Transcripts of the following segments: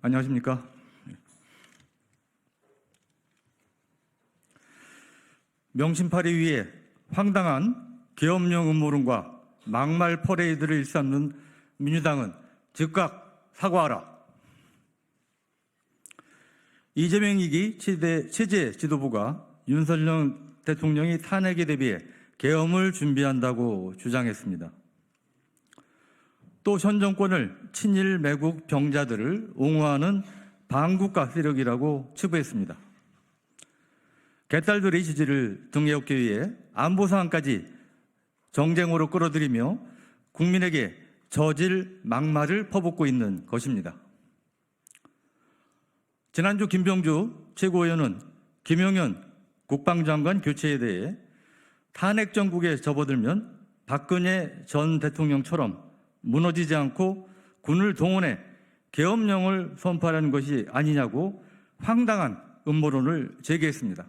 안녕하십니까. 명심파리 위에 황당한 계엄령 음모론과 막말 퍼레이드를 일삼는 민주당은 즉각 사과하라. 이재명 2기 체제 지도부가 윤석열 대통령이 탄핵에 대비해 계엄을 준비한다고 주장했습니다. 또 현 정권을 친일 매국 병자들을 옹호하는 반국가 세력이라고 치부했습니다. 개딸들의 지지를 등에업기 위해 안보 사안까지 정쟁으로 끌어들이며 국민에게 저질 막말을 퍼붓고 있는 것입니다. 지난주 김병주 최고위원은 김용현 국방장관 교체에 대해 탄핵 정국에 접어들면 박근혜 전 대통령처럼 무너지지 않고 군을 동원해 계엄령을 선포하려는 것이 아니냐고 황당한 음모론을 제기했습니다.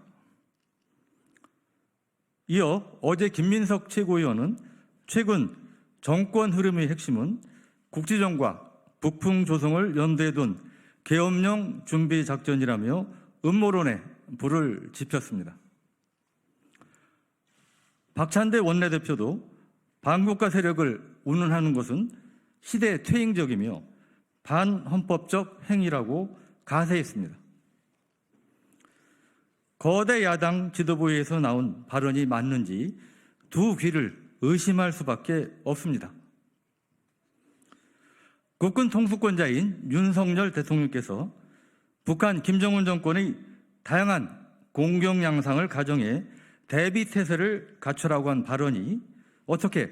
이어 어제 김민석 최고위원은 최근 정권 흐름의 핵심은 국지전과 북풍 조성을 연대에 둔 계엄령 준비 작전이라며 음모론에 불을 지폈습니다. 박찬대 원내대표도 반국가 세력을 운운하는 것은 시대 퇴행적이며 반헌법적 행위라고 가세했습니다. 거대 야당 지도부에서 나온 발언이 맞는지 두 귀를 의심할 수밖에 없습니다. 국군 통수권자인 윤석열 대통령께서 북한 김정은 정권의 다양한 공격 양상을 가정해 대비 태세를 갖추라고 한 발언이 어떻게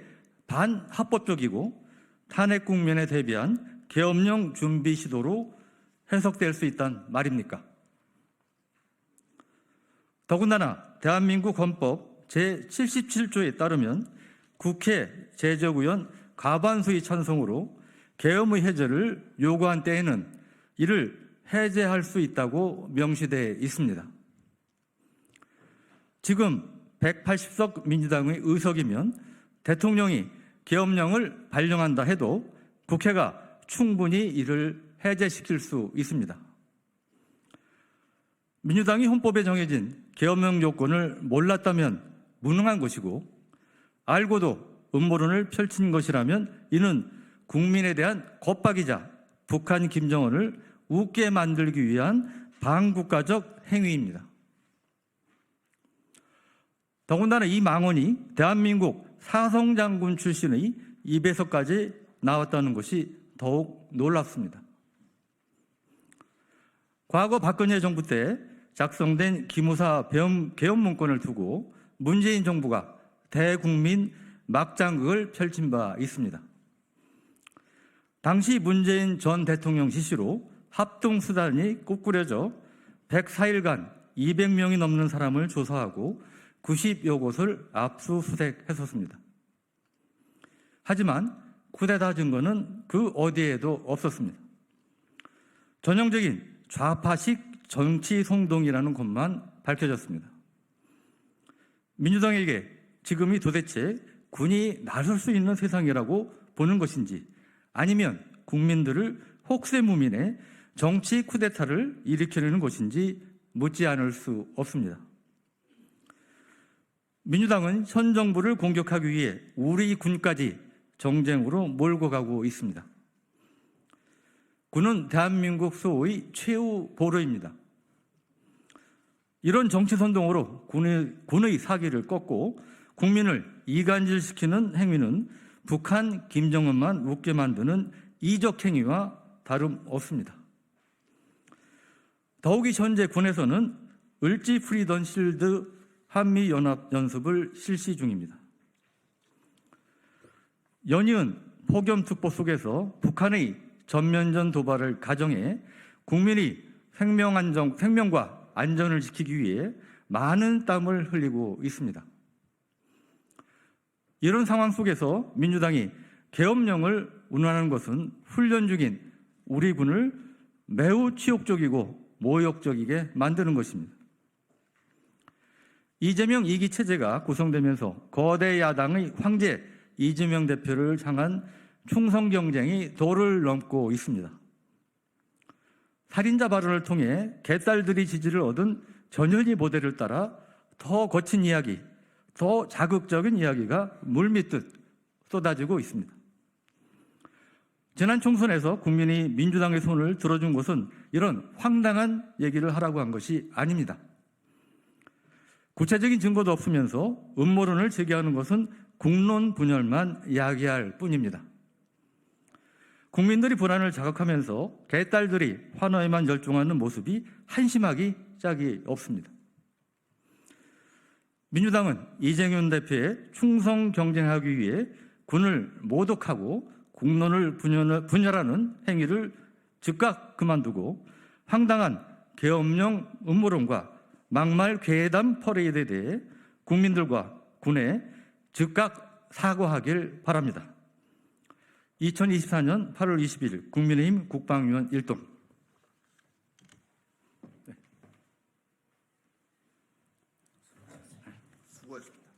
반합법적이고 탄핵 국면에 대비한 계엄령 준비 시도로 해석될 수 있단 말입니까? 더군다나 대한민국 헌법 제77조에 따르면 국회 제적의원 과반수의 찬성으로 계엄의 해제를 요구한 때에는 이를 해제할 수 있다고 명시되어 있습니다. 지금 180석 민주당의 의석이면 대통령이 계엄령을 발령한다 해도 국회가 충분히 이를 해제시킬 수 있습니다. 민주당이 헌법에 정해진 계엄령 요건을 몰랐다면 무능한 것이고 알고도 음모론을 펼친 것이라면 이는 국민에 대한 겁박이자 북한 김정은을 웃게 만들기 위한 반국가적 행위입니다. 더군다나 이 망언이 대한민국 사성장군 출신의 입에서까지 나왔다는 것이 더욱 놀랍습니다. 과거 박근혜 정부 때 작성된 기무사 계엄 문건을 두고 문재인 정부가 대국민 막장극을 펼친 바 있습니다. 당시 문재인 전 대통령 지시로 합동수단이 꾸꾸려져 104일간 200명이 넘는 사람을 조사하고 90여 곳을 압수수색했었습니다. 하지만 쿠데타 증거는 그 어디에도 없었습니다. 전형적인 좌파식 정치 성동이라는 것만 밝혀졌습니다. 민주당에게 지금이 도대체 군이 나설 수 있는 세상이라고 보는 것인지 아니면 국민들을 혹세무민의 정치 쿠데타를 일으키려는 것인지 묻지 않을 수 없습니다. 민주당은 현 정부를 공격하기 위해 우리 군까지 정쟁으로 몰고 가고 있습니다. 군은 대한민국 수호의 최후 보루입니다. 이런 정치 선동으로 군의 사기를 꺾고 국민을 이간질시키는 행위는 북한 김정은만 웃게 만드는 이적 행위와 다름없습니다. 더욱이 현재 군에서는 을지 프리던 실드 한미연합연습을 실시 중입니다. 연이은 폭염특보 속에서 북한의 전면전 도발을 가정해 국민의 생명과 안전을 지키기 위해 많은 땀을 흘리고 있습니다. 이런 상황 속에서 민주당이 계엄령을 운운하는 것은 훈련 중인 우리 군을 매우 치욕적이고 모욕적이게 만드는 것입니다. 이재명 2기 체제가 구성되면서 거대 야당의 황제 이재명 대표를 향한 충성 경쟁이 도를 넘고 있습니다. 살인자 발언을 통해 개딸들이 지지를 얻은 전현희 모델을 따라 더 거친 이야기, 더 자극적인 이야기가 물밀듯 쏟아지고 있습니다. 지난 총선에서 국민이 민주당의 손을 들어준 것은 이런 황당한 얘기를 하라고 한 것이 아닙니다. 구체적인 증거도 없으면서 음모론을 제기하는 것은 국론 분열만 야기할 뿐입니다. 국민들이 불안을 자극하면서 개딸들이 환호에만 열중하는 모습이 한심하기 짝이 없습니다. 민주당은 이재명 대표의 충성 경쟁하기 위해 군을 모독하고 국론을 분열하는 행위를 즉각 그만두고 황당한 계엄령 음모론과 막말 괴담 퍼레이드에 대해 국민들과 군에 즉각 사과하길 바랍니다. 2024년 8월 20일 국민의힘 국방위원 1동. 수고하셨습니다.